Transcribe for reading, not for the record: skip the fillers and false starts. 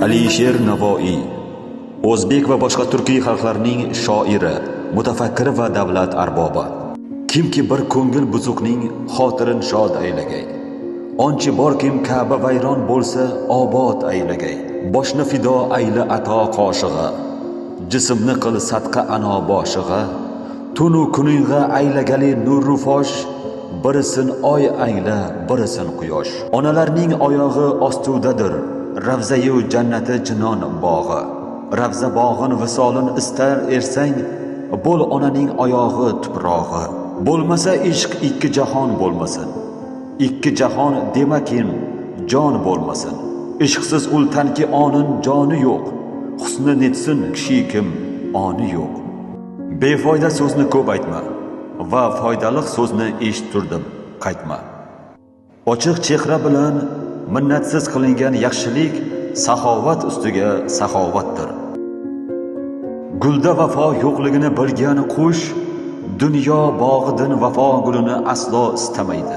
Alisher Navoiy o'zbek va boshqa turkiy xalqlarning shoiri, mutafakkiri va davlat arbobi. Kimki bir ko'ngil buzuqning xotirin shod aylagay. Onchi bor kim Ka'ba vayron bo'lsa obod aylagay. Boshni fido ayli ato qoshig'a, jismni qil sadqa ano boshig'a. Tunu kuningga aylagali nurru fosh, birisin oy ayla, birisin quyosh. Onalarning oyog'i ostudadir, ravzayu jannati jinon bog'i. Ravza bog'in visolin istar ersang, bo'l onaning oyog'i tuprog'i. Bo'lmasa ishq ikki jahon bo'lmasin. Ikki jahon demakin jon bo'lmasin. Ishqsiz ultanki onin joni yo'q. Husni netsin kishi kim oni yo'q. Befoyda so'zni ko'p aytma va foydali so'zni eshittirdim qaytma. Ochiq chehra bilan minnatsiz qilingan yaxshilik saxovat ustiga saxovatdir. Gulda vafo yo'qligini bilgan qush dunyo bog'idan vafo gulini aslo istamaydi.